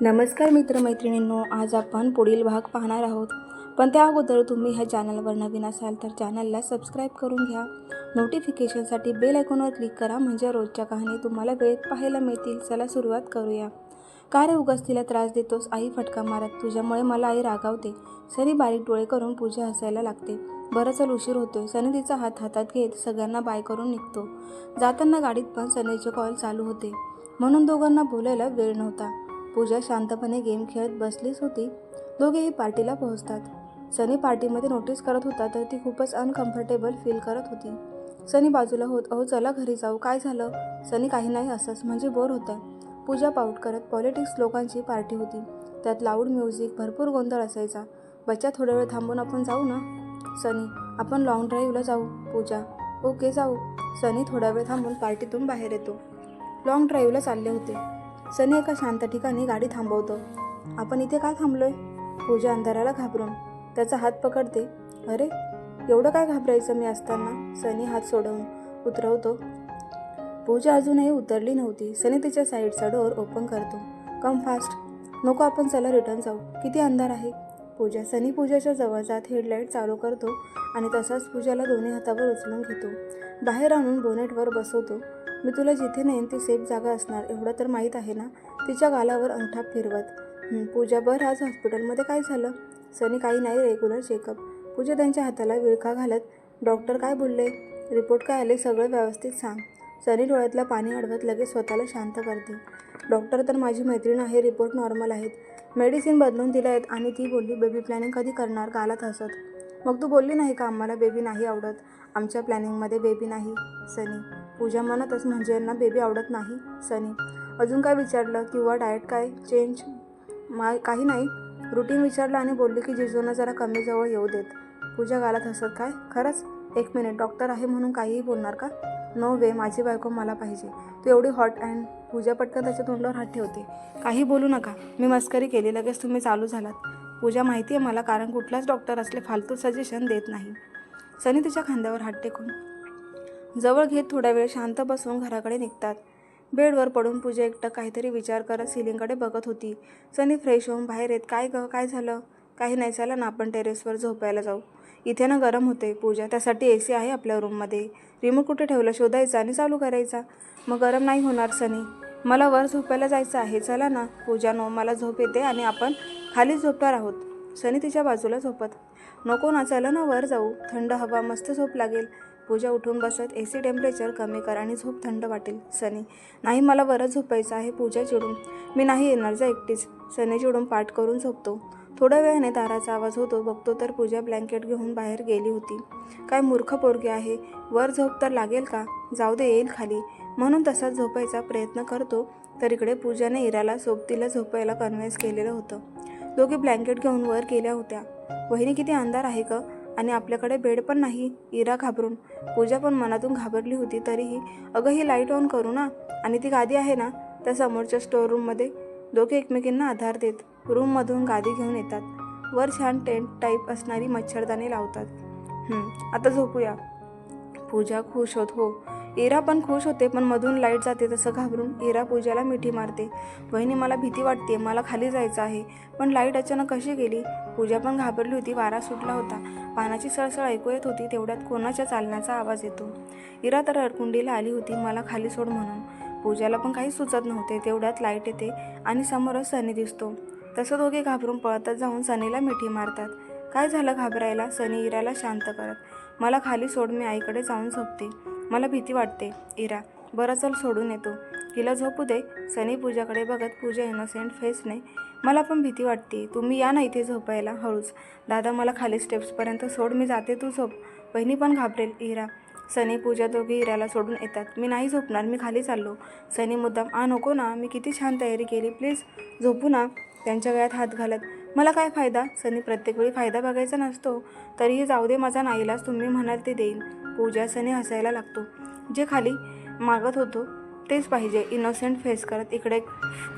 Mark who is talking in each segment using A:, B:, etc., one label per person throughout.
A: नमस्कार मित्रमैत्रिणींनो, आज आपण पुढील भाग पाहणार आहोत. पण त्या अगोदर तुम्ही ह्या चॅनलवर नवीन असाल तर चॅनलला सबस्क्राईब करून घ्या. नोटिफिकेशनसाठी बेल आयकॉनवर क्लिक करा, म्हणजे रोजच्या कहाणी तुम्हाला वेळेत पाहायला मिळतील. चला सुरुवात करूया. का रे उगाच तिला त्रास देतोस? आई फटका मारत. तुझ्यामुळे मला आई रागावते. सनी बारीक डोळे करून पूजा हसायला लागते. बरं चल, उशीर होतोय. सनी तिचा हात हातात घेत सगळ्यांना बाय करून निघतो. जाताना गाडीत पण सनीचे कॉल चालू होते, म्हणून दोघांना बोलायला वेळ नव्हता. पूजा शांतपणे गेम खेळत बसलीच होती. दोघेही पार्टीला पोहोचतात. सनी पार्टीमध्ये नोटीस करत होता तर ती खूपच अनकम्फर्टेबल फील करत होती. सनी बाजूला होत, अहो चला घरी जाऊ. काय झालं? सनी काही नाही, असंच, म्हणजे बोर होत आहे. पूजा पाऊट करत, पॉलिटिक्स लोकांची पार्टी होती, त्यात लाऊड म्युझिक, भरपूर गोंधळ असायचा. बच्चा, थोडा वेळ थांबून आपण जाऊ ना? सनी, आपण लॉंग ड्राईव्हला जाऊ. पूजा, ओके जाऊ. सनी थोडा वेळ थांबून पार्टीतून बाहेर येतो. लॉंग ड्राईव्हला चालले होते. सनी एका शांत ठिकाणी गाडी थांबवतो. आपण इथे काय थांबलोय? पूजा अंधाराला घाबरून त्याचा हात पकडते. अरे एवढं काय घाबरायचं मी असताना? सनी हात सोडवून उतरवतो. पूजा अजूनही उतरली नव्हती. सनी तिच्या साईडचा डोअर ओपन करतो. Come fast. नको, आपण चला रिटर्न जाऊ. किती अंधार आहे? पूजा. सनी पूजाच्या जवळ जात हेडलाईट चालू करतो आणि तसाच पूजाला दोन्ही हातावर उचलून घेतो. बाहेर आणून बोनेटवर बसवतो. मी तुला जिथे नेईन ती सेफ जागा असणार, एवढं तर माहीत आहे ना? तिच्या गालावर अंगठा फिरवत. पूजा, बरं आज हॉस्पिटलमध्ये काय झालं? सनी, काही नाही, रेग्युलर चेकअप. पूजा त्यांच्या हाताला विळखा घालत, डॉक्टर काय बोलले? रिपोर्ट काय आले? सगळं व्यवस्थित सांग. सनी डोळ्यातलं पाणी अडवत लगेच स्वतःला शांत करते. डॉक्टर तर माझी मैत्रीण आहे, रिपोर्ट नॉर्मल आहेत. मेडिसिन बदलून दिल्या आहेत आणि ती बोलली बेबी प्लॅनिंग कधी करणार? गालात हसत. मग तू बोलली नाही का आम्हाला बेबी नाही आवडत? आमच्या प्लॅनिंगमध्ये बेबी नाही. सनी. पूजा म्हणतच, म्हणजे यांना बेबी आवडत नाही? सनी. अजून काय विचारलं किंवा डाएट काय चेंज? काही नाही, रुटीन विचारलं आणि बोलली की जिजूंना जरा कमी जवळ येऊ देत. पूजा गालात हसत. काय खरंच? एक मिनिट, डॉक्टर आहे म्हणून काहीही बोलणार का? नो वे, माझी बायको मला पाहिजे. तू एवढी हॉट अँड. पूजा पटकन त्याच्या तोंडावर हात ठेवते. काही बोलू नका, मी मस्करी केली. लगेच तुम्ही चालू झालात. पूजा, माहिती आहे मला, कारण कुठलाच डॉक्टर असले फालतू सजेशन देत नाही. सनी तिच्या खांद्यावर हात टेकून जवळ घेत थोडा वेळ शांत बसून घराकडे निघतात. बेडवर पडून पूजा एकटक काहीतरी विचार करत सिलिंगकडे बघत होती. सनी फ्रेश होऊन बाहेर येत, काय ग, काय झालं? काही नाही, चला ना आपण टेरेसवर झोपायला जाऊ. इथे ना गरम होते. पूजा, त्यासाठी AC आहे आपल्या रूममध्ये. रिमोट कुठे ठेवला? शोधायचा आणि चालू करायचा. मग गरम नाही होणार. सनी, मला वर झोपायला जायचं आहे, चला ना. पूजा, नो, मला झोप येते आणि आपण खाली झोपणार आहोत. सनी तिच्या बाजूला झोपत. नको ना, चला ना वर जाऊ, थंड हवा, मस्त झोप लागेल. पूजा उठून बसत, AC टेम्परेचर कमी कर आणि झोप थंड वाटेल. सनी, नाही, मला वरच झोपायचं आहे. पूजा चिडून, मी नाही येणार, जा एकटीच. सनी चिडून पाठ करून झोपतो. थोड्या वेळाने दाराचा आवाज होतो. बघतो तर पूजा ब्लँकेट घेऊन बाहेर गेली होती. काय मूर्ख पोरगी आहे, वर झोप तर लागेल का? जाऊ दे, येईल खाली, म्हणून तसाच झोपायचा प्रयत्न करतो तर इकडे पूजाने इराला सोबतीला झोपायला कन्व्हिन्स केलेलं होतं. दोघे ब्लँकेट घेऊन वर गेल्या होत्या. वहिनी, किती अंधार आहे ग, आणि आपल्याकडे बेड पण नाही. इरा घाबरून. पूजा पण मनातून घाबरली होती तरीही, अगं ही लाईट ऑन करू ना, आणि ती गादी आहे ना त्या समोरच्या स्टोअर रूममध्ये. दोघे एकमेकींना आधार देत रूममधून गादी घेऊन येतात. वर छान टेंट टाईप असणारी मच्छरदाणी लावतात. आता झोपूया. पूजा खुश होत. हो. इरा पण खुश होते, पण मधून लाईट जाते तसं घाबरून इरा पूजाला मिठी मारते. वहिनी, मला भीती वाटते, मला खाली जायचं आहे. पण लाईट अचानक कशी गेली? पूजा पण घाबरली होती. वारा सुटला होता, पानाची सळसळ ऐकू येत होती. तेवढ्यात कोणाच्या चालण्याचा आवाज येतो. इरा तर अडकुंडीला आली होती, मला खाली सोड म्हणून. पूजाला पण काही सुचत नव्हते. तेवढ्यात लाईट येते आणि समोरच सनी दिसतो. तसं दोघे घाबरून पळतच जाऊन सनीला मिठी मारतात. काय झालं घाबरायला? सनी इराला शांत करत. मला खाली सोड, मी आईकडे जाऊन झोपते, मला भीती वाटते. इरा, बरं चल, सोडून येतो, हिला झोपू दे. सनी पूजाकडे बघत. पूजा इनोसेंट फेसने, मला पण भीती वाटते, तुम्ही या ना इथे झोपायला. हळूच. दादा, मला खाली स्टेप्सपर्यंत सोड, मी जाते, तू झोप. बहिणी पण घाबरेल. इरा. सनी पूजा दोघी इराला सोडून येतात. मी नाही झोपणार, मी खाली चाललो. सनी मुद्दाम, नको ना, मी किती छान तयारी केली, प्लीज झोपू ना. त्यांच्या गळ्यात हात घालत. मला काय फायदा? सनी, प्रत्येक वेळी फायदा बघायचा नसतो. तरीही जाऊ दे, माझा नाईलाज, तुम्ही म्हणाल ते देईन. पूजा. सनी हसायला लागतो. जे खाली मागत होतो तेच पाहिजे. इनोसेंट फेस करत. इकडे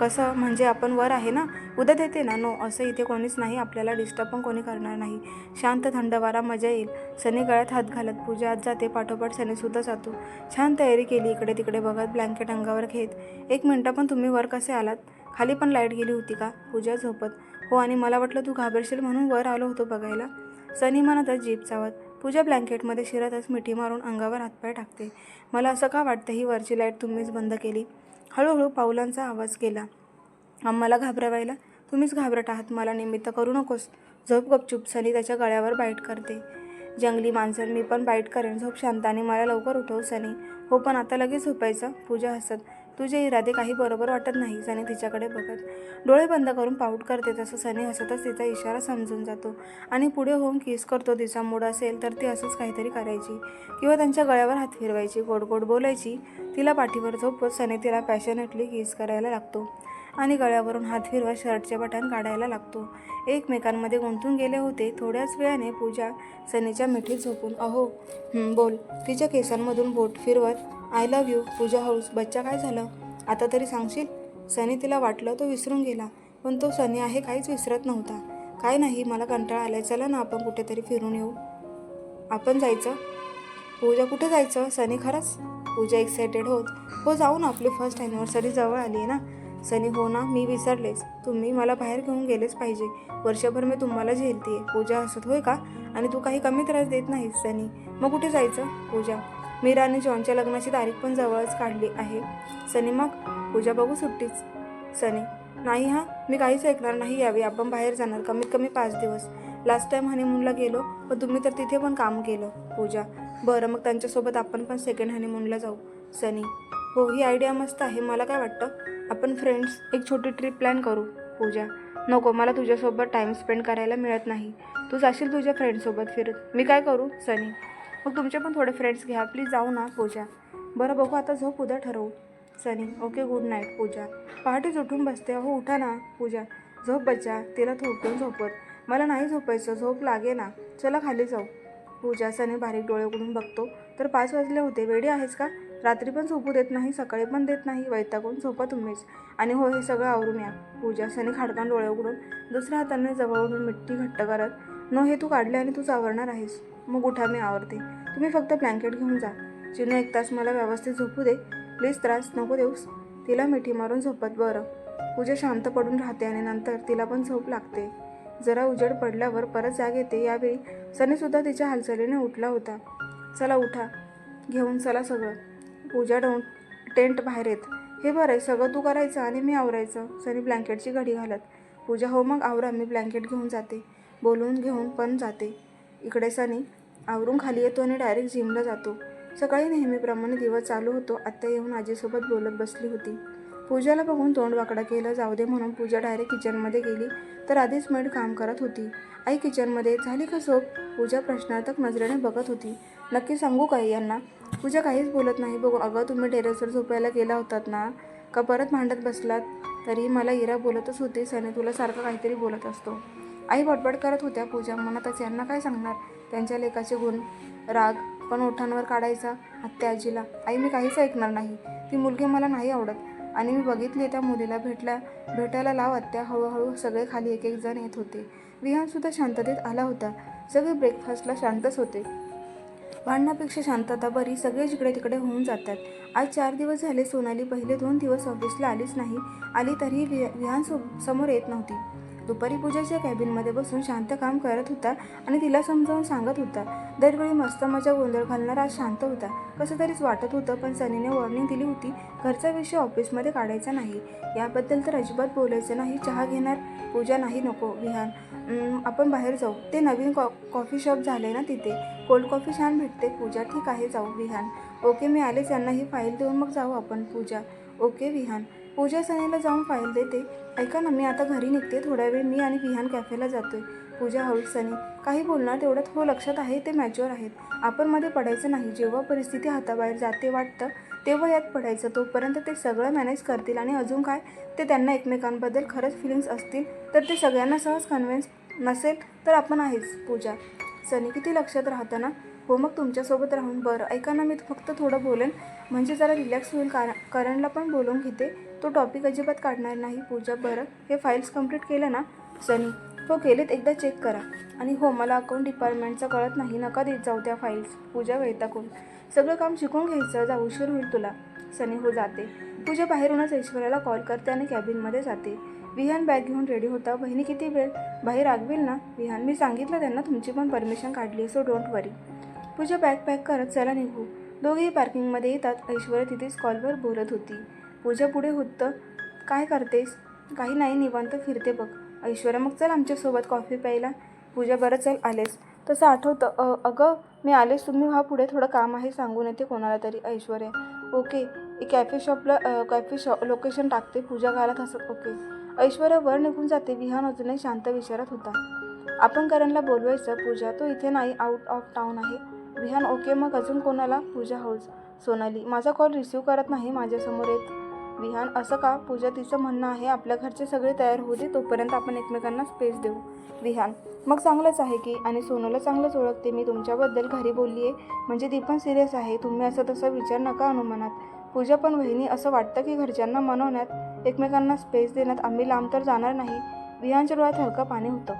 A: कसं, म्हणजे आपण वर आहे ना, उद्या देते ना. नो, असं इथे कोणीच नाही, आपल्याला डिस्टर्ब पण कोणी करणार नाही. शांत थंड वारा, मजा येईल. सनी गळ्यात हात घालत. पूजा आत जाते, पाठोपाठ सनीसुद्धा जातो. छान तयारी केली. इकडे तिकडे बघत, ब्लँकेट अंगावर घेत. 1 मिनिट, पण तुम्ही वर कसे आलात? खाली पण लाईट गेली होती का? पूजा झोपत. हो, आणि मला वाटलं तू घाबरशील म्हणून वर आलो होतो बघायला, सनी म्हणतच जीभ चावत. पूजा ब्लँकेटमध्ये शिरतच मिठी मारून अंगावर हातपाय टाकते. मला असं का वाटतं ही वरची लाईट तुम्हीच बंद केली? हळूहळू पावलांचा आवाज केला. आम्हाला घाबरवायला? तुम्हीच घाबरट आहात, मला निमित्त करू नकोस. झोप गपचूप. सनी त्याच्या गळ्यावर बाईट करते. जंगली माणसं, मी पण बाईट करेन. झोप शांत आणि मला लवकर उठव. सनी. हो, पण आता लगेच झोपायचं? पूजा हसत. तुझे इरादे काही बरोबर वाटत नाही. सनी तिच्याकडे बघत. डोळे बंद करून पाऊट करते. तसं सनी हसतच तिचा इशारा समजून जातो आणि पुढे होऊन किस करतो. तिचा मूड असेल तर ती असंच काहीतरी करायची किंवा त्यांच्या गळ्यावर हात फिरवायची, गोड गोड बोलायची. तिला पाठीवर झोपवत सनी तिला पॅशनेटली किस करायला लागतो आणि गळ्यावरून हात फिरवत शर्टचे बटन काढायला लागतो. एकमेकांमध्ये गुंतून गेले होते. थोड्याच वेळाने पूजा सनीच्या मिठीत झोपून अहो बोल, तिच्या केसांमधून बोट फिरवत. I love you. पूजा हळूच. बच्चा काय झालं? आता तरी सांगशील? सनी. तिला वाटलं तो विसरून गेला, पण तो सनी आहे काहीच विसरत नव्हता. काय नाही, मला कंटाळा आलाय. चला ना आपण कुठेतरी फिरून येऊ. आपण जायचं? पूजा. कुठे जायचं? सनी. खरंच? पूजा एक्सायटेड होत. हो, जाऊ ना, आपली फर्स्ट ॲनिव्हर्सरी जवळ आली आहे ना. सनी. हो ना, मी विसरलेच. तुम्ही मला बाहेर घेऊन गेलेच पाहिजे. वर्षभर मी तुम्हाला झेलतेय. पूजा हसत. होय का? आणि तू काही कमी त्रास देत नाहीस. सनी. मग कुठे जायचं? पूजा. मीरा आणि जॉनच्या लग्नाची तारीख पण जवळच काढली आहे. सनी. मग? पूजा. बघू सुट्टीच. सनी. नाही हां, मी काहीच ऐकणार नाही. यावेळी आपण बाहेर जाणार, कमीत कमी 5 दिवस. लास्ट टाईम हनीमूनला गेलो, पण तुम्ही तर तिथे पण काम केलं. पूजा. बरं, मग त्यांच्यासोबत आपण पण सेकंड हनीमूनला जाऊ. सनी. हो, ही आयडिया मस्त आहे. मला काय वाटतं, आपण फ्रेंड्स एक छोटी ट्रिप प्लॅन करू. पूजा. नको, मला तुझ्यासोबत टाईम स्पेंड करायला मिळत नाही. तू जाशील तुझ्या फ्रेंड्ससोबत फिरत. मी काय करू? सनी. मग तुमचे पण थोडे फ्रेंड्स घ्या प्लीज. जाऊ ना. पूजा. बरं, बघू आता. झोप, उद्या ठरवू. Sunny. Okay, good night. Pooja. पहाटेच उठून बसते. अहो उठा ना. पूजा. झोप बच्चा. तिला थोडकून झोपत. मला नाही झोपायचं, झोप लागे ना. चला खाली जाऊ. पूजा. सनी बारीक डोळे उघडून बघतो तर 5 वाजले होते. वेडी आहेस का? रात्री पण झोपू देत नाही, सकाळी पण देत नाही. वैतागून झोपा तुम्हीच. आणि हो, हे सगळं आवरून या. पूजा. सनी खाडकान डोळे उघडून दुसऱ्या हाताने जवळ ओढून मिठी घट्ट करत. नो, हे तू काढले आणि तूच आवरणार आहेस. मग उठा, मी आवरते. तुम्ही फक्त ब्लँकेट घेऊन जा. चिनू, 1 तास मला व्यवस्थित झोपू दे प्लीज. त्रास नको देऊस. तिला मिठी मारून झोपत. बरं. पूजा शांत पडून राहते आणि नंतर तिला पण झोप लागते. जरा उजेड पडल्यावर परत जाग येते. यावेळी सनीसुद्धा तिच्या हालचालीने उठला होता. चला उठा, घेऊन चला सगळं. पूजा टेंट बाहेर येत. हे बरं आहे, सगळं तू करायचं आणि मी आवरायचं. सनी ब्लँकेटची घडी घालत. पूजा. हो, मग आवरा, मी ब्लँकेट घेऊन जाते. बोलून घेऊन पण जाते. इकडे सनी आवरून खाली येतो आणि डायरेक्ट जिमला जातो. सकाळी नेहमीप्रमाणे दिवस चालू होतो. आत्या येऊन आजीसोबत बोलत बसली होती. पूजाला बघून तोंड वाकडा केलं. जाऊ दे म्हणून पूजा डायरेक्ट किचनमध्ये गेली तर आधीच मेड काम करत होती. आई किचनमध्ये. झाली का झोप? पूजा प्रश्नार्थक नजरेने बघत होती. नक्की सांगू काय यांना? पूजा काहीच बोलत नाही. बघू. अगं, तुम्ही टेरेसवर झोपायला गेला होतात ना, का परत भांडत बसलात? तरी मला इरा बोलतच होती. सनी तुला सारखं काहीतरी बोलत असतो. आई बडबड करत होत्या. पूजा मनातच यांना काय सांगणार त्यांच्या लेकाचे गुण. राग पण ओठांवर काढायचा. आत्या आजीला. आई, मी काहीच ऐकणार नाही. ती मुलगी मला नाही आवडत आणि मी बघितली त्या मुलीला. भेटायला लाव आत्या. हळूहळू सगळे खाली एक एक जण येत होते. विहानसुद्धा शांततेत आला होता. सगळे ब्रेकफास्टला शांतच होते. भांडणापेक्षा शांतता बरी. सगळे जिकडे तिकडे होऊन जातात. आज 4 दिवस झाले सोनाली पहिले 2 दिवस ऑफिसला आलीच नाही. आली तरीही विहान समोर येत नव्हती. दुपारी पूजाच्या कॅबिनमध्ये बसून शांत काम करत होता आणि तिला समजावून सांगत होता. दरवेळी मस्त मजा गोंधळ घालणारा आज शांत होता. कसं तरीच वाटत होतं, पण सनीने वॉर्निंग दिली होती, घरचा विषय ऑफिसमध्ये काढायचा नाही. याबद्दल तर अजिबात बोलायचं नाही. चहा घेणार? पूजा. नाही, नको. विहान, आपण बाहेर जाऊ. ते नवीन कॉफी शॉप झाले ना, तिथे कोल्ड कॉफी छान भेटते. पूजा. ठीक आहे, जाऊ. विहान. ओके, मी आलेच. यांना ही फाईल देऊन मग जाऊ आपण. पूजा. ओके. विहान. पूजा सनीला जाऊन फाईल देते. ऐका ना, मी आता घरी निघते. थोड्या वेळ मी आणि विहान कॅफेला जातोय. पूजा. हळूच. सनी काही बोलणार तेवढ्यात. हो, लक्षात आहे, ते मॅच्युअर आहेत. आपण मध्ये पडायचं नाही. जेव्हा परिस्थिती हाताबाहेर जाते वाटतं तेव्हा यात पडायचं. तोपर्यंत ते सगळं मॅनेज करतील. आणि अजून काय, ते त्यांना एकमेकांबद्दल खरंच फिलिंग्स असतील तर ते सगळ्यांना सहज कन्व्हिन्स नसेल तर आपण आहेच. पूजा. सनी किती लक्षात राहतं ना. हो, मग तुमच्यासोबत राहून. बरं, ऐका ना, मी फक्त थोडं बोलेन म्हणजे जरा रिलॅक्स होईल. करणला पण बोलून घेते. तो टॉपिक अजिबात काढणार नाही. पूजा. बरं, हे फाईल्स कंप्लीट केलं ना? सनी. हो, केलेत. एकदा चेक करा. आणि हो, मला अकाउंट डिपार्टमेंटचं कळत नाही. नका देत जाऊ त्या फाईल्स. पूजा. वैतागून. सगळं काम शिकून घ्यायचं. जा, उशीर होईल तुला. सनी. हो, जाते. पूजा बाहेरूनच ऐश्वर्याला कॉल करते आणि कॅबिनमध्ये जाते. विहान बॅग घेऊन रेडी होता. बहिणी किती वेळ बाहेर रागवेल ना विहान, मी सांगितलं त्यांना तुमची पण परमिशन काढली, so don't worry. Puja bag pack करत चला निघू. दोघेही पार्किंगमध्ये येतात. ऐश्वर्या तिथेच कॉलवर बोलत होती. पूजा पुढे होतं, काय करतेस? काही नाही, निवांत फिरते बघ. ऐश्वर्या, मग चल आमच्यासोबत कॉफी प्यायला. पूजा, बरं चल, आलेस तसं आठवतं. अगं मी आलेस, तुम्ही व्हा पुढे, थोडं काम आहे, सांगून येते कोणाला तरी. Aishwarya, okay. Cafe shop location टाकते. पूजा घालत हसत ओके. ऐश्वर्या वर निघून जाते. विहान अजूनही शांत विचारत होता. आपण करणला बोलवायचं. पूजा, तो इथे नाही, आउट ऑफ टाऊन आहे. विहान, ओके, मग अजून कोणाला? पूजा, हौस. सोनाली, माझा कॉल रिसीव्ह करत नाही, माझ्यासमोर येत. विहान, असं का? पूजा, तिचं म्हणणं आहे आपल्या घरचे सगळे तयार होऊ दे, तोपर्यंत आपण एकमेकांना स्पेस देऊ. विहान, मग चांगलंच आहे की, आणि सोनूला चांगलंच ओळखते मी. तुमच्याबद्दल घरी बोलली आहे म्हणजे ती पण सिरियस आहे. तुम्ही असं तसा विचार नका अनुमानात. पूजा, पण वहिनी, असं वाटतं की घरच्यांना मनवण्यात, एकमेकांना स्पेस देण्यात आम्ही लांब तर जाणार नाही. विहानच्या डोळ्यात हलका पाणी होतं.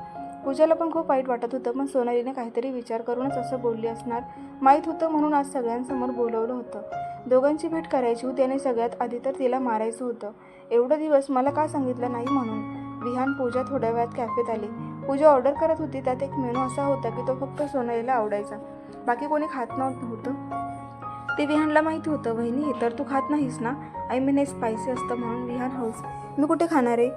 A: पूजाला पण खूप वाईट वाटत होतं, पण सोनालीने काहीतरी विचार करूनच असं बोलली असणार माहीत होतं, म्हणून आज सगळ्यांसमोर बोलवलं होतं. दोघांची भेट करायची होती आणि सगळ्यात आधी तर तिला मारायचं होतं. एवढं दिवस मला का सांगितलं नाही म्हणून. विहान, पूजा थोड्या वेळात कॅफेत आली. पूजा ऑर्डर करत होती. त्यात एक मेनू असा होता की तो फक्त सोनालीला आवडायचा, बाकी कोणी खात नव्हतं. ते विहानला माहिती होतं. वहिनी, हे तर तू खात नाहीस ना? आय मीन हे स्पायसी असतं म्हणून. विहान, हौस. मी कुठे खाणार आहे?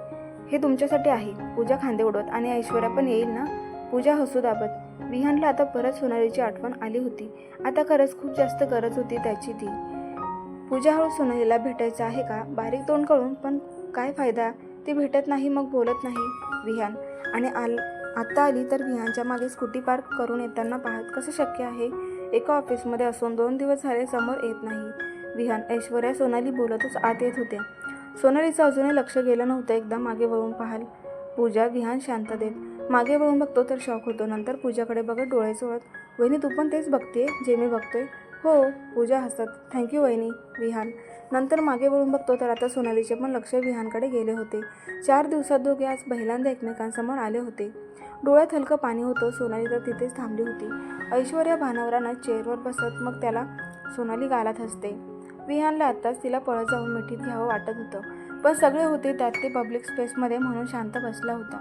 A: हे तुमच्यासाठी आहे. पूजा खांदे उडवत, आणि ऐश्वर्या पण येईल ना? पूजा हसू दाबत. विहानला आता परत सोनालीची आठवण आली होती. आता खरंच खूप जास्त गरज होती त्याची ती. पूजा, हळू, सोनालीला भेटायचं आहे का? बारीक तोंड करून, पण काय फायदा? ती भेटत नाही, मग बोलत नाही. विहान, आणि आत्ता आली तर विहानच्या मागे स्कूटी पार्क करून येताना पाहत कसं शक्य आहे? एका ऑफिसमध्ये असून 2 दिवस झाले समोर येत नाही. विहान, ऐश्वर्या, सोनाली बोलतच आत येत होते. सोनालीचं अजूनही लक्ष गेलं नव्हतं. एकदा मागे वळून पाहाल. पूजा. विहान शांत देत मागे वळून बघतो तर शॉक होतो. नंतर पूजाकडे बघत डोळे चोळत, वहिनी, तू पण तेच बघते जे मी बघतोय? हो. पूजा हसत, थँक्यू वहिनी. विहान. नंतर मागे वळून बघतो तर आता सोनालीचे पण लक्ष विहानकडे गेले होते. 4 दिवसात दोघे आज पहिल्यांदा एकमेकांसमोर आले होते. डोळ्यात हलकं पाणी होतं. सोनाली तर तिथेच थांबली होती. ऐश्वर्या भानावरानं चेअरवर बसत, मग त्याला सोनाली गालात हसते. विहानला आत्ताच तिला पळत जाऊन मिठीत घ्यावं वाटत होतं, पण सगळे होते त्यात ते पब्लिक स्पेसमध्ये म्हणून शांत बसला होता.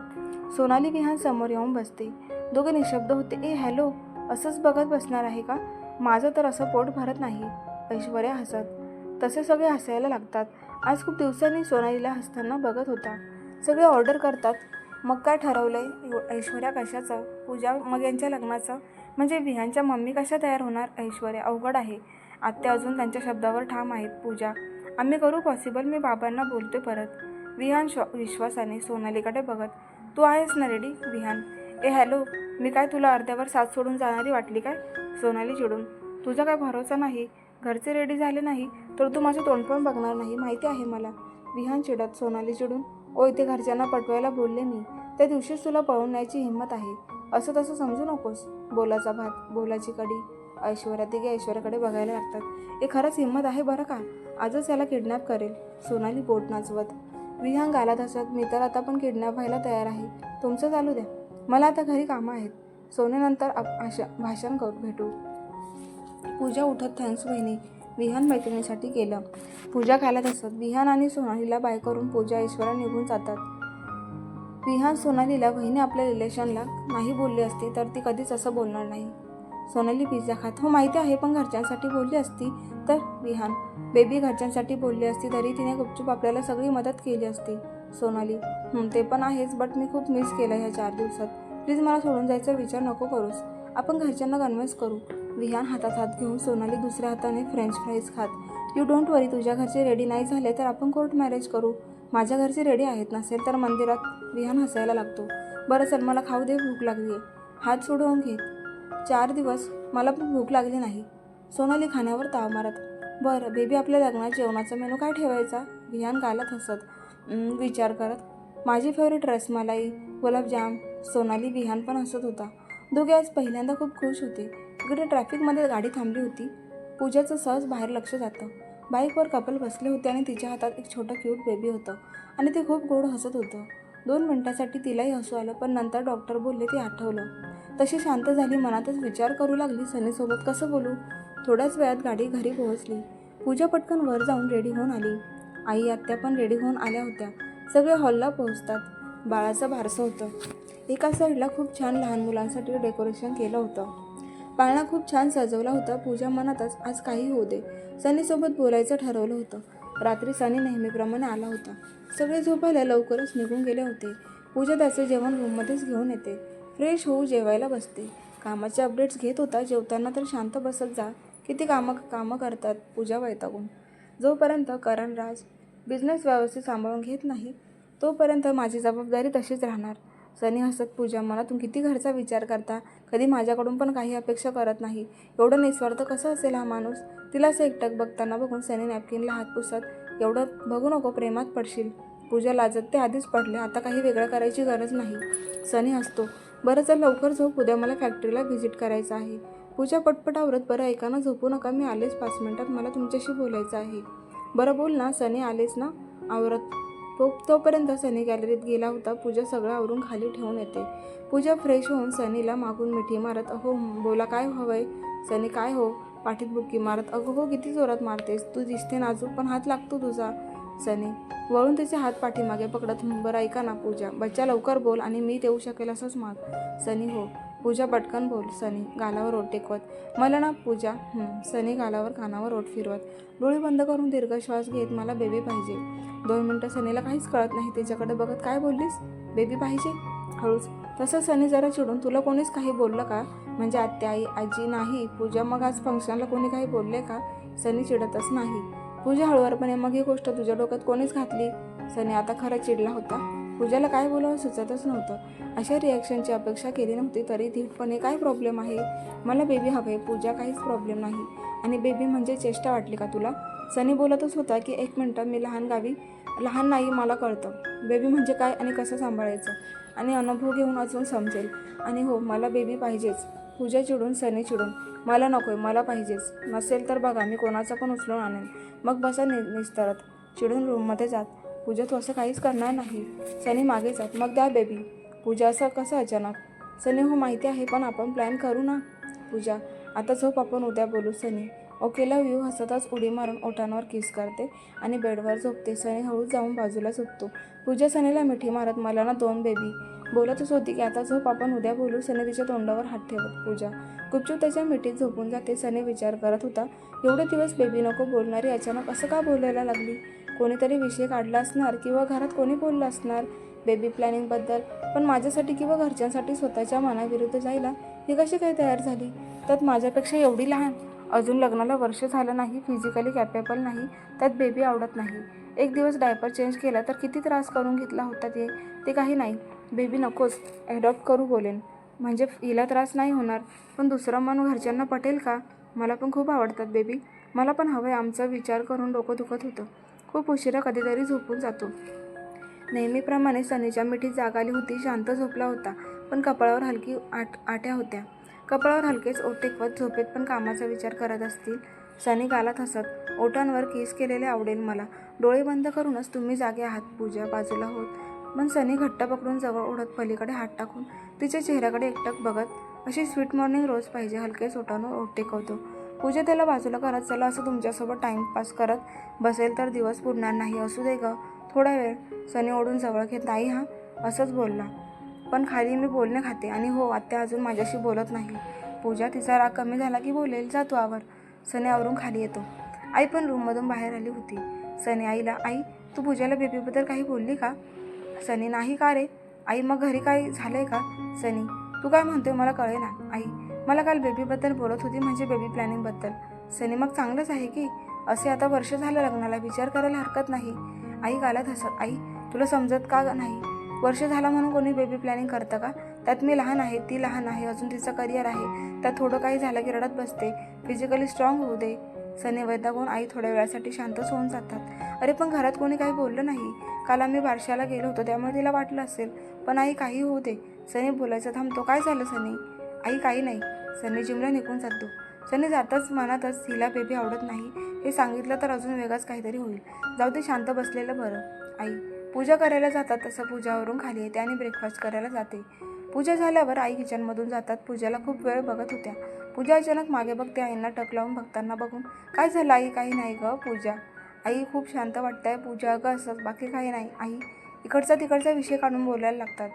A: सोनाली विहान समोर येऊन बसते. दोघे निशब्द होते. ए हॅलो, असंच बघत बसणार आहे का? माझं तर असं पोट भरत नाही. ऐश्वर्या हसत. तसे सगळे हसायला लागतात. आज खूप दिवसांनी सोनालीला हसताना बघत होता. सगळे ऑर्डर करतात. मग काय ठरवलंय? ऐश्वर्या, कशाचं? पूजा, मग यांच्या लग्नाचं? म्हणजे विहानच्या मम्मी कशा तयार होणार? ऐश्वर्या, अवघड आहे. आत्या अजून त्यांच्या शब्दावर ठाम आहेत. पूजा, आम्ही करू पॉसिबल, मी बाबांना बोलते परत. विहान विश्वासाने सोनालीकडे बघत, तू आहेस ना रेडी? विहान, ए हॅलो, मी काय तुला अर्ध्यावर साथ सोडून जाणारी वाटली काय? सोनाली चिडून, तुझा काय भरोसा नाही? घरचे रेडी झाले नाही तर तू माझं तोंड पण बघणार नाही, माहिती आहे मला. विहान चिडत. सोनाली चिडून, ओ, इथे घरच्यांना पटवायला बोलले मी. त्या दिवशीच तुला पळून न्यायची हिंमत आहे. असं तसं समजू नकोस. बोलाचा भात, बोलाची कडी. ऐश्वर्या. तिघे ऐश्वर्याकडे बघायला लागतात. हे खरंच हिंमत आहे बरं का. आजच याला किडनॅप करेल. सोनाली बोट नाचवत. विहान गालात हसत. मी तर आता पण किडनॅप व्हायला तयार आहे. तुमचं चालू द्या, मला आता घरी कामं आहेत. सोनेनंतर भाषण करू भेटू. पूजा उठत, थँक्स वहिनी. विहान मैत्रिणीसाठी केलं. पूजा खायला हसत. विहान आणि सोनालीला बाय करून पूजा ऐश्वर्या निघून जातात. विहान सोनालीला, वहिनी आपल्या रिलेशनला नाही बोलली असती तर ती कधीच असं बोलणार नाही. सोनाली पिझ्झा खात. हो माहिती आहे, पण घरच्यांसाठी बोलली असती तर? विहान, बेबी, घरच्यांसाठी बोलली असती तरी तिने गुपचूप आपल्याला सगळी मदत केली असती. सोनाली, ते पण आहेच, बट मी खूप मिस केलं ह्या 4 दिवसात. प्लीज मला सोडून जायचा विचार नको करूस. आपण घरच्यांना कन्व्हिन्स करू. विहान हातात हात घेऊन. सोनाली दुसऱ्या हाताने फ्रेंच फ्राईज खात. यू डोंट वरी, तुझ्या घरचे रेडी नाही झाले तर आपण कोर्ट मॅरेज करू. माझ्या घरचे रेडी आहेत, नसेल तर मंदिरात. विहान हसायला लागतो. बरं चल, मला खाऊ दे, भूक लागली आहे. हात सोडवून घेत. 4 दिवस मला पण भूक लागली नाही. सोनाली खाण्यावर ताव मारत. बरं बेबी, आपल्या लग्नात जेवणाचा मेनू काय ठेवायचा? विहान गालात हसत. विचार करत. माझी फेवरेट रसमलाई, गुलाबजाम. सोनाली. विहान पण हसत होता. दोघे आज पहिल्यांदा खूप खुश होते. इकडे ट्रॅफिकमध्ये गाडी थांबली होती. पूजाचं सहज बाहेर लक्ष जातं. बाईकवर कपल बसले होते आणि तिच्या हातात एक छोटं क्यूट बेबी होतं आणि ते खूप गोड हसत होतं. 2 मिनिटांसाठी तिलाही हसू आलं, पण नंतर डॉक्टर बोलले ते आठवलं. तशी शांत झाली. मनातच विचार करू लागली, सनीसोबत कसं बोलू? थोड्याच वेळात गाडी घरी पोहोचली. पूजा पटकन वर जाऊन रेडी होऊन आली. आई आत्या पण रेडी होऊन आल्या होत्या. सगळे हॉलला पोहोचतात. बाळाचं बारसं होतं. एका साईडला खूप छान लहान मुलांसाठी डेकोरेशन केलं होतं. पाळणा खूप छान सजवला होता. पूजा मनातच आज काही होऊ दे, सनीसोबत बोलायचं ठरवलं होतं. रात्री सनी नेहमीप्रमाणे आला होता. सगळे झोपायला लवकरच निघून गेले होते. पूजा त्याचं जेवण रूममध्येच घेऊन येते. फ्रेश होऊ जेवायला बसते. कामाचे अपडेट्स घेत होता. जेवताना तर शांत बसत जा, किती कामं करतात पूजा वैतागून. जोपर्यंत करण राज बिझनेस व्यवस्थित सांभाळून घेत नाही तोपर्यंत माझी जबाबदारी तशीच राहणार. सनी हसत, पूजा मनातून किती घरचा विचार करता, कधी माझ्याकडून पण काही अपेक्षा करत नाही. एवढं निस्वार्थ कसं असेल हा माणूस. तिला असं एकटक बघताना बघून सनी नॅपकिनला हात पुसत, एवढं बघू नको, प्रेमात पडशील. पूजा लाजत ते आधीच पडले, आता काही वेगळं करायची गरज नाही. सनी हसतो, बरं चल लवकर झोप, उद्या मला फॅक्टरीला व्हिजिट करायचं आहे. पूजा पटपट आवरत, बरं ऐका ना, झोपू नका, मी आलेच 5 मिनिटात, मला तुमच्याशी बोलायचं आहे. बरं बोल ना. सनी आलेच ना. आवरत तोपर्यंत सनी गॅलरीत गेला होता. पूजा सगळं आवरून खाली ठेवून येते. पूजा फ्रेश होऊन सनीला मागून मिठी मारत, अहो बोला, काय हवंय. सनी, काय हो, पाठीत बुक्की मारत, अगं हो, किती जोरात मारतेस, तू दिसते नाजूक पण हात लागतो तुझा. सनी वळून तिचे हात पाठीमागे पकडत, बरं ऐका ना पूजा, बच्चा लवकर बोल आणि मी देऊ शकेल असंच माग. सनी, हो. पूजा पटकन बोल. सनी गालावर ओठ टेकवत, मला ना पूजा. सनी गालावर कानावर ओठ फिरवत, डोळे बंद करून दीर्घ श्वास घेत, मला बेबी पाहिजे. 2 मिनिटं सनीला काहीच कळत नाही. तिच्याकडे बघत, काय बोललीस, बेबी पाहिजे. हळूच. तसं सनी जरा चिडून, तुला कोणीच काही बोललं का, म्हणजे आत्या, आई, आजी नाही. पूजा, मग आज फंक्शनला कोणी काही बोलले का. सनी चिडतच नाही. पूजा हळुवारपणे, मग ही गोष्ट तुझ्या डोक्यात कोणीच घातली. सनी आता खरं चिडला होता. पूजाला काय बोलावं सुचतच नव्हतं. अशा रिॲक्शनची अपेक्षा केली नव्हती. तरी धीटपणे, काय प्रॉब्लेम आहे, मला बेबी हवे. पूजा, काहीच प्रॉब्लेम नाही. आणि बेबी म्हणजे चेष्टा वाटली का तुला. सनी बोलतच होता की 1 मिनिटं, मी लहान नाही, मला कळतं बेबी म्हणजे काय आणि कसं सांभाळायचं, आणि अनुभव घेऊन अजून समजेल. आणि हो, मला बेबी पाहिजेच. पूजा चिडून, सनी चिडून, मला नकोय, मला पाहिजेच. नसेल तर बघा, मी कोणाचा पण उचलून आणेन. मग बसा निस्तरत. चिडून रूममध्ये जात, पूजा तू असं काहीच करणार नाही. सनी मागे जात, मग द्या बेबी. पूजा, असं कसं अचानक. सनी, हो माहिती आहे, पण आपण प्लॅन करू ना. पूजा, आता झोप, आपण उद्या बोलू. सनी, ओके, लव यू. हसतच उडी मारून ओठांवर किस करते आणि बेडवर झोपते. सनी हळूच जाऊन बाजूला झोपतो. पूजा सनीला मिठी मारत, मला ना 2 बेबी. बोलतच होती की आता झोप, आपण उद्या बोलू. सनी तिच्या तोंडावर हात ठेवत पूजा गुपचूप त्याच्या मिठीत झोपून जाते. सनी विचार करत होता, एवढे दिवस बेबी नको बोलणारी अचानक असं का बोलायला लागली. कोणीतरी विषय काढला असणार किंवा घरात कोणी बोललं असणार बेबी प्लॅनिंगबद्दल. पण माझ्यासाठी किंवा घरच्यांसाठी स्वतःच्या मनाविरुद्ध जायला ही कशी काय तयार झाली, त्यात माझ्यापेक्षा एवढी लहान. अजून लग्नाला वर्ष झालं नाही, फिजिकली कॅपेबल नाही, त्यात बेबी आवडत नाही. एक दिवस डायपर चेंज केला तर किती त्रास करून घेतला होता. ते काही नाही, बेबी नकोच, ॲडॉप्ट करू बोलेन, म्हणजे हिला त्रास नाही होणार. पण दुसरं मन घरच्यांना पटेल का. मला पण खूप आवडतात बेबी, मला पण हवंय. आमचा विचार करून डोकं दुखत होतं. खूप उशिरा कधीतरी झोपून जातो. नेहमीप्रमाणे सनीच्या मिठीत जाग आली होती. शांत झोपला होता, पण कपाळावर हलकी आट्या होत्या. कपाळावर हलकेच ओठ टेकवत, झोपेत पण कामाचा विचार करत असतील. सनी गालात हसत, ओठांवर किस केलेले आवडेल मला. डोळे बंद करूनच, तुम्ही जागे आहात. पूजा बाजूला होत, पण सनी घट्ट पकडून जवळ ओढत, पलीकडे हात टाकून तिच्या चेहऱ्याकडे एकटक बघत, अशी स्वीट मॉर्निंग रोज पाहिजे. हलकेच ओठांवर ओठ टेकवतो. पूजा त्याला बाजूला करत, चला असं तुमच्यासोबत टाइमपास करत बसेल तर दिवस पुरणार नाही. असू दे ग, थोडा वेळ. सनी ओढून जवळ घेत, नाही हा, असंच बोलला, पण खाली मी बोलणे खाते. आणि हो, आत्या अजून माझ्याशी बोलत नाही. पूजा, तिचा राग कमी झाला की बोलेल, जा तू आवर. सनी आवरून खाली येतो. आई पण रूममधून बाहेर आली होती. सनी आईला, आई, तू पूजाला बेबीबद्दल काही बोलली का. सनी, नाही, का रे. आई, मग घरी काय झालंय का. सनी, तू काय म्हणतोय मला कळेना. आई, मला काल बेबीबद्दल बोलत होती, म्हणजे बेबी प्लॅनिंगबद्दल. सनी, मग चांगलंच आहे की, असे आता वर्ष झालं लग्नाला, विचार करायला हरकत नाही. आई गालात हसत, आई, तुला समजत का नाही. वर्ष झाला म्हणून कोणी बेबी प्लॅनिंग करतं का. त्यात मी लहान आहे, ती लहान आहे, अजून तिचं करिअर आहे. त्यात थोडं काही झालं की रडत बसते. फिजिकली स्ट्रॉंग होऊ दे. सनी वैतागून आई थोड्या वेळासाठी शांतच होऊन जातात. अरे पण घरात कोणी काही बोललं नाही. काल आम्ही बारशाला गेलो होतो, त्यामुळे तिला वाटलं असेल. पण आई, काही होऊ दे. सनी बोलायचं थांबतो. काय झालं सनी. आई, काही नाही. सनी जिमला निघून जातो. सनी जाताच मनातच, हिला बेबी आवडत नाही हे सांगितलं तर अजून वेगळंच काहीतरी होईल. जाऊ दे, शांत बसलेलं बरं. आई, पूजा करायला जातात तसं पूजावरून खाली येते आणि ब्रेकफास्ट करायला जाते. पूजा झाल्यावर आई किचनमधून जातात. पूजाला खूप वेळ बघत होत्या. पूजा अचानक मागे बघते. आईंना टक लावून बघताना बघून, काय झालं आई. काही नाही ग पूजा. आई खूप शांत वाटतंय. पूजा अगं असंच, बाकी काही नाही. आई इकडचा तिकडचा विषय काढून बोलायला लागतात.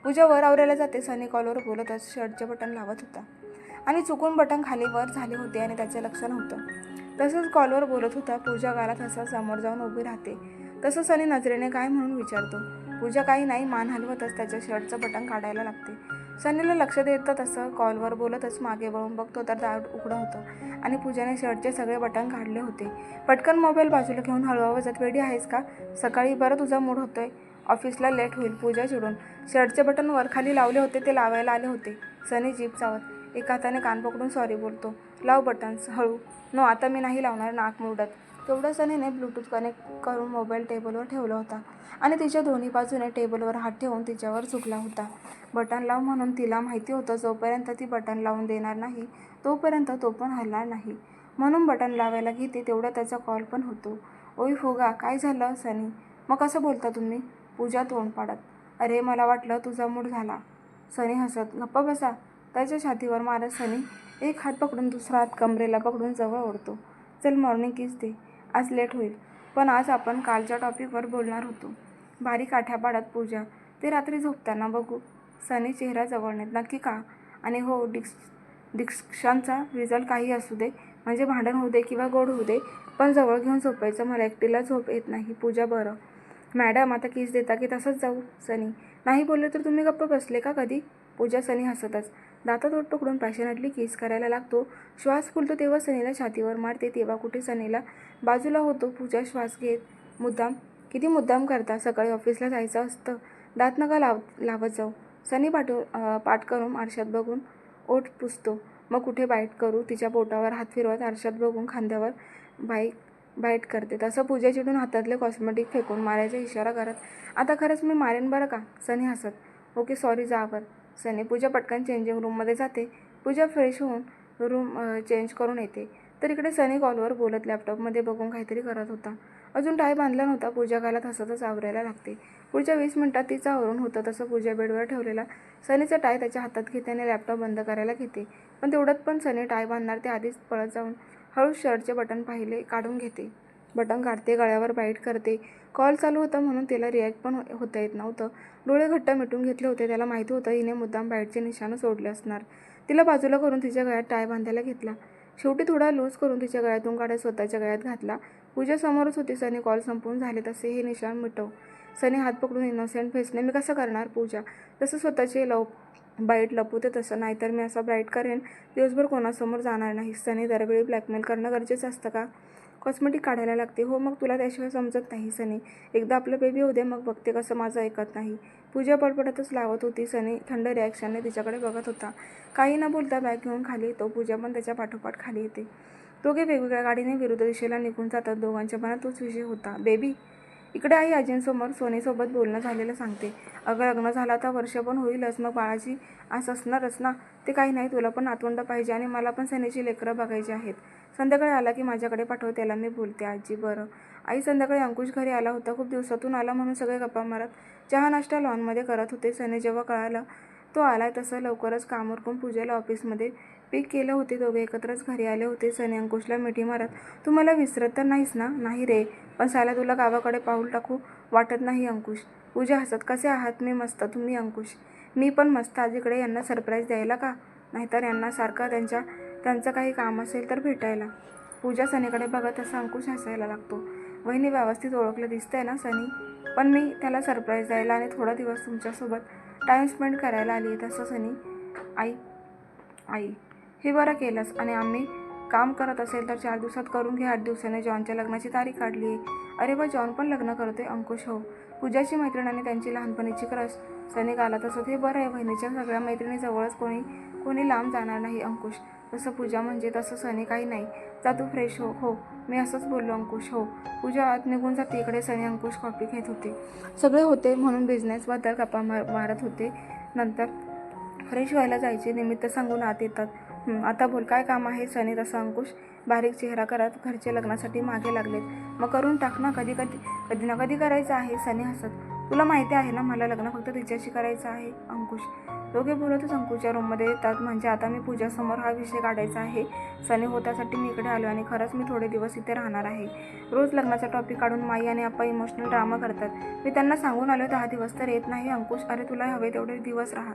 A: पूजा वर आवरायला जाते. सनी कॉलवर बोलतच शर्टचे बटन लावत होता आणि चुकून बटन खाली वर झाले होते आणि त्याचे लक्ष नव्हतं. तसंच कॉलवर बोलत होता. पूजा गालात हसत समोर जाऊन उभी राहते. तसं सनी नजरेने काय म्हणून विचारतो. पूजा काही नाही मान हलवतच त्याच्या शर्टचं बटन काढायला लागते. सनीला लक्ष देतं. तसं कॉलवर बोलतच मागे वळून बघतो तर दार उघडं होतं आणि पूजाने शर्टचे सगळे बटन काढले होते. पटकन मोबाईल बाजूला घेऊन हळू आवाजात, वेडी आहेस का? सकाळी बरं तुझा मूड होतोय. ऑफिसला लेट होईल. पूजा चिडून शर्टचे बटन वर खाली लावले होते ते लावायला आले होते. सनी जीभ चावत एका हाताने कान पकडून सॉरी बोलतो. लाव बटन्स हळू. नो आता मी नाही लावणार, नाक मुरडत. तेवढं सनीने ब्लूटूथ कनेक्ट करून मोबाईल टेबलवर ठेवला होता आणि तिच्या दोन्ही बाजूने टेबलवर हात ठेवून तिच्यावर झुकला होता. बटन लाव म्हणून तिला माहिती होतं जोपर्यंत ती बटन लावून देणार नाही तोपर्यंत तो पण हलणार नाही. म्हणून बटन लावायला घेते तेवढा त्याचा कॉल पण होतो. ओय फुगा, काय झालं सनी? मग कसं बोलता तुम्ही? पूजा तोंड पाडत. अरे मला वाटलं तुझा मूड झाला. सनी हसत. गप्प बसा. त्याच्या छातीवर मारत सनी एक हात पकडून दुसरा हात कमरेला पकडून जवळ ओढतो. चल मॉर्निंग किस दे. आज लेट होईल. पण आज आपण कालच्या टॉपिकवर बोलणार होतो. बारीक आठ्या पाडत पूजा. ते रात्री झोपताना बघू. सनी चेहरा जवळ नेत. नक्की का? आणि हो, डिस्कशनचा रिझल्ट काही असू दे, म्हणजे भांडण होऊ दे किंवा गोड होऊ दे, पण जवळ घेऊन झोपायचं. मला एकटीला झोप येत नाही. पूजा बरं. मॅडम आता किस देता की तसंच जाऊ? सनी नाही बोलले तर तुम्ही गप्प बसले का कधी? पूजा सनी हसतच दातात ओठ पकडून पॅशनेटली किस करायला लागतो. श्वास फुलतो तेव्हा सनीला छातीवर मारते. तेव्हा कुठे सनीला बाजूला होतो. पूजा श्वास घेत मुद्दाम. किती मुद्दाम करता? सकाळी ऑफिसला जायचं असतं. दात नका लावत जाऊ. सनी पाठ करून आरशात बघून ओठ पुसतो. मग कुठे बाईट करू? तिच्या पोटावर हात फिरवत आरशात बघून खांद्यावर बाईट करते. तसं पूजा चिडून हातातले कॉस्मेटिक फेकून मारायचा इशारा करत. आता खरंच मी मारेन बरं का? सनी हसत. ओके सॉरी, जा आवर. सनी. पूजा पटकन चेंजिंग रूममध्ये जाते. पूजा फ्रेश होऊन रूम चेंज करून येते तर इकडे सनी कॉलवर बोलत लॅपटॉपमध्ये बघून काहीतरी करत होता. अजून टाय बांधला नव्हता. पूजा गालात हसतच आवरायला लागते. पुढच्या 20 मिनिटात तिचं आवरून होतं. तसं पूजा बेडवर ठेवलेला सनीचा टाय त्याच्या हातात घेते आणि लॅपटॉप बंद करायला घेते. पण तेवढ्यात पण सनी टाय बांधणार ते आधीच पळत जाऊन हळूच शर्टचे बटन काढून घेते. बटन काढते. गळ्यावर बाईट करते. कॉल चालू होता म्हणून तिला रिॲक्ट पण होता येत नव्हतं. डोळे घट्ट मिटून घेतले होते. त्याला माहिती होतं हिने मुद्दाम बाईटचे निशाण सोडले असणार. तिला बाजूला करून तिच्या गळ्यात टाय बांधायला घेतला. शेवटी थोडा लूज करून तिच्या गळ्यातून काढत स्वतःच्या गळ्यात घातला. पूजा समोरच होती. सनी कॉल संपवून झाले तसे हे निशाण मिटव. सनी हात पकडून इनोसेंट फेसने. मी कसं करणार? पूजा. तसं स्वतःचे बाईट लपवते तसं. नाहीतर मी असा बाईट करेन दिवसभर कोणासमोर जाणार नाही. सनी दरवेळी ब्लॅकमेल करणं गरजेचं असतं का? कॉस्मेटिक काढायला लागते. हो मग तुला त्याशिवाय समजत नाही सनी. एकदा आपलं बेबी होऊ दे मग बघते कसं माझं ऐकत नाही. पूजा पडपडतच लावत होती. सनी थंड रिॲक्शनने तिच्याकडे बघत होता. काही न बोलता बॅग घेऊन खाली येतो. पूजा पण त्याच्या पाठोपाठ खाली येते. दोघे वेगवेगळ्या गाडीने विरुद्ध दिशेला निघून जातात. दोघांच्या मनात तोच विषय होता. बेबी. इकडे आई आजींसमोर सोनीसोबत बोलणं झालेलं सांगते. अगं लग्न झालं आता वर्ष पण होईलच, मग बाळाची आस असणारच ना. ते काही नाही, तुला पण नातवंड पाहिजे आणि मला पण सनीची लेकरं बघायची आहेत. संध्याकाळी आला की माझ्याकडे पाठव, त्याला मी बोलते. आजी बरं. आई संध्याकाळी अंकुश घरी आला होता. खूप दिवसातून आला म्हणून सगळे गप्पा मारत चहा नाश्ता लॉनमध्ये करत होते. सनी जेव्हा कळालं तो आलाय तसं लवकरच काम उरकून पूजेला ऑफिसमध्ये पिक केलं होते. दोघे एकत्रच घरी आले होते. सनी अंकुशला मिठी मारत, तू मला विसरत तर नाहीस ना? नाही रे, पण साला तुला गावाकडे पाऊल टाकू वाटत नाही अंकुश. पूजा हसत. कसे आहात? मी मस्त. तुम्ही? अंकुश. मी पण मस्त. आज इकडे यांना सरप्राईज द्यायला का? नाहीतर यांना सारखं त्यांचं काही काम असेल तर भेटायला. पूजा सनीकडे बघत असं अंकुश हसायला लागतो. वहिनी व्यवस्थित ओळखलं दिसतंय ना सनी? पण मी त्याला सरप्राईज द्यायला आणि थोडा दिवस तुमच्यासोबत टाईम स्पेंड करायला आली आहे. तसं सनी. आई हे बरं केलंस. आणि आम्ही काम करत असेल तर 4 दिवसात करून घे. 8 दिवसाने जॉनच्या लग्नाची तारीख काढली आहे. अरे वा, जॉन पण लग्न करतोय? अंकुश. हो. पूजाची मैत्रीण आणि त्यांची लहानपणीची क्रश. सनी आला तसं हे बरं आहे. बहिणीच्या सगळ्या मैत्रिणीजवळच कोणी लांब जाणार नाही. अंकुश. तसं पूजा म्हणजे? तसं सनी. काही नाही, जा तू फ्रेश हो. हो मी असंच बोललो अंकुश. हो. पूजा आत निघून जाते. इकडे सनी अंकुश कॉफी घेत होते. सगळे होते म्हणून बिझनेसबद्दल गप्पा मारत होते. नंतर फ्रेश व्हायला जायचे निमित्त सांगून आत येतात. आता बोल, काय काम आहे? सनी. तसं अंकुश बारीक चेहरा करत, घरचे लग्नासाठी मागे लागलेत. मग करून टाक ना. कधी ना कधी करायचं आहे. सनी हसत. तुला माहिती आहे ना मला लग्न फक्त तिच्याशी करायचं आहे. अंकुश दोघे बोलतच अंकुशच्या रूममध्ये येतात. म्हणजे आता मी पूजासमोर हा विषय काढायचा आहे. सनी होत्यासाठी मी इकडे आलो आणि खरंच मी थोडे दिवस इथे राहणार आहे. रोज लग्नाचा टॉपिक काढून माई आणि आप्पा इमोशनल ड्रामा करतात. मी त्यांना सांगून आलो 10 दिवस तर येत नाही. अंकुश अरे तुला हवे तेवढे दिवस राहा.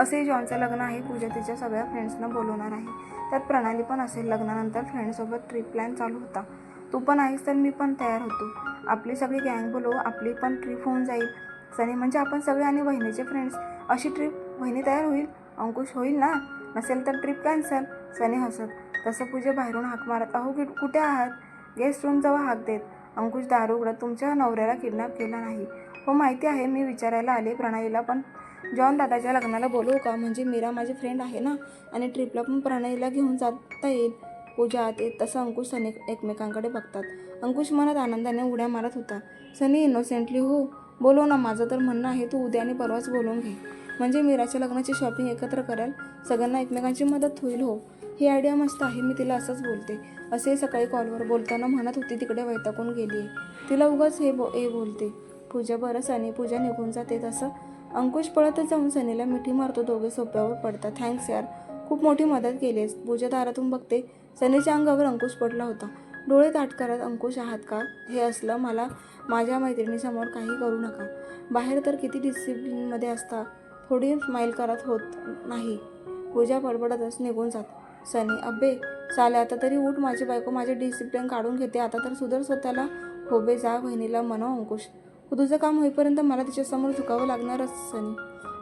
A: असेही जॉनचं लग्न आहे. पूजा तिच्या सगळ्या फ्रेंड्सना बोलवणार आहे. त्यात प्रणाली पण असेल. लग्नानंतर फ्रेंड्ससोबत ट्रिप प्लॅन चालू होता. तू पण आहेस तर मी पण तयार होतो. आपली सगळी गँग बोलव. आपली पण ट्रिप होऊन जाईल. सनी म्हणजे आपण सगळे आणि वहिनीचे फ्रेंड्स. अशी ट्रिप वहिनी तयार होईल. अंकुश होईल ना. नसेल तर ट्रिप कॅन्सल. सनी हसत. तसं पूजा बाहेरून हाक मारत अहो कुठे आहात. गेस्ट रूम जवळ हाक देत. अंकुश दारू उघडत तुमच्या नवऱ्याला किडनॅप केला नाही. हो माहिती आहे. मी विचारायला आले प्रणालीला पण जॉन दादाच्या लग्नाला बोलवू का. म्हणजे मीरा माझी फ्रेंड आहे ना आणि ट्रिपला पण प्रणालीला घेऊन जाता येईल. पूजा आत येत. तसं अंकुश सनी एकमेकांकडे बघतात. अंकुश मनात आनंदाने उड्या मारत होता. सनी इनोसेंटली हो बोलव ना. माझं तर म्हणणं आहे तू उद्या आणि परवाच बोलवून घे. म्हणजे मीराच्या लग्नाची शॉपिंग एकत्र कराल. सगळ्यांना एकमेकांची मदत होईल. हो ही आयडिया मस्त आहे. मी तिला असंच बोलते. असे सकाळी कॉलवर बोलताना म्हणत होती तिकडे वैतागून गेली आहे. तिला उगाच हे बोलते. पूजा बरं सनी. पूजा निघून जाते. तसं अंकुश पळतच जाऊन सनीला मिठी मारतो. दोघे सोप्यावर पडतात. थँक्स यार खूप मोठी मदत केलीस. पूजा दारातून बघते. सनीच्या अंगावर अंकुश पडला होता. डोळे ताट करत अंकुश आहात का. हे असलं मला माझ्या मैत्रिणीसमोर काही करू नका. बाहेर तर किती डिसिप्लिनमध्ये असता. थोडी स्माईल करत होत नाही. पूजा बडबडतच निघून जात. सनी अब्बे चाले आता तरी उठ. माझी बायको माझे डिसिप्लिन काढून घेते. आता तर सुधर स्वतःला. हो बे जा. बहिणीला म्हणव अंकुश. तुझं काम होईपर्यंत मला तिच्यासमोर झुकावं लागणारच. सनी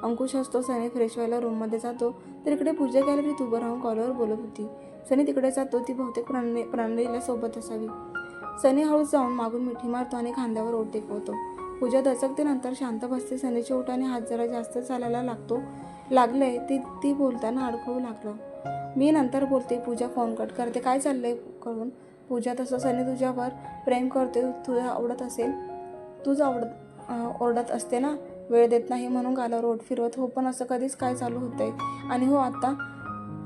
A: अंकुश हसतो. सनी फ्रेश व्हायला रूममध्ये जातो. तर इकडे पूजा गॅलरीत उभं राहून कॉलवर बोलत होती. सनी तिकडे जातो. ती बहुतेक प्रणालीला सोबत असावी. सनी हळूच जाऊन मागून मिठी मारतो आणि खांद्यावर ओठ टेकवतो. पूजा दचकते. नंतर शांत बसते. सनीच्या ओठाने हात जरा जास्त चालायला लागलंय ती बोलताना अडखळू लागलं. मी नंतर बोलते. पूजा फोन कट करते. काय चाललंय करून. पूजा तसं सनी तुझ्यावर प्रेम करते. तुला आवडत असेल. तूच ओरडत असते ना. वेळ देत नाही म्हणून गालावर ओठ फिरवत. हो पण असं कधीच काय चालू होतंय. आणि हो आता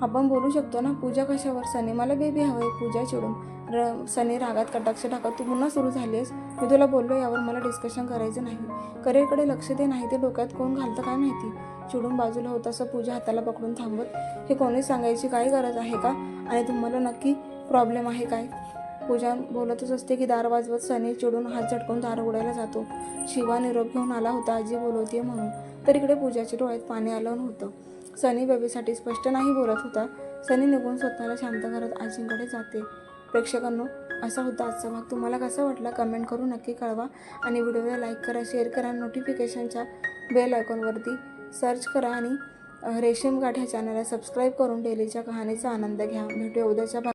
A: आपण बोलू शकतो ना. पूजा कशावर. सनी मला बेबी हवंय. पूजा चिडून. सनी रागात कटाक्ष टाकत तू पुन्हा सुरू झालीस. मी तुला बोललो यावर मला डिस्कशन करायचं नाही. करिअरकडे लक्ष दे. नाही ते डोक्यात कोण घालतं काय माहिती. चिडून बाजूला होत असं पूजा हाताला पकडून थांबवत. हे कोणी सांगायची काय गरज आहे का. आणि तुम्हाला नक्की प्रॉब्लेम आहे काय. पूजा बोलतच असते की दार वाजवत. सनी चिडून हात झटकून दार उघडायला जातो. शिवा निरोप घेऊन आला होता आजी बोलवतीये म्हणून. तर इकडे पूजाच्या डोळ्यात पाणी आलं होतं. सनी बेबीसाठी स्पष्ट नाही बोलत होता. सनी निघून स्वतःला शांत करत आजींकडे जाते. प्रेक्षकांनो असा होता आजचा भाग. तुम्हाला कसा वाटला कमेंट करून नक्की कळवा. आणि व्हिडिओला लाईक करा, शेअर करा. नोटिफिकेशनच्या बेल आयकॉनवरती सर्च करा आणि रेशीम गाठ ह्या चॅनलला सबस्क्राईब करून डेलीच्या कहाणीचा आनंद घ्या. भेटूया उद्याच्या भाग.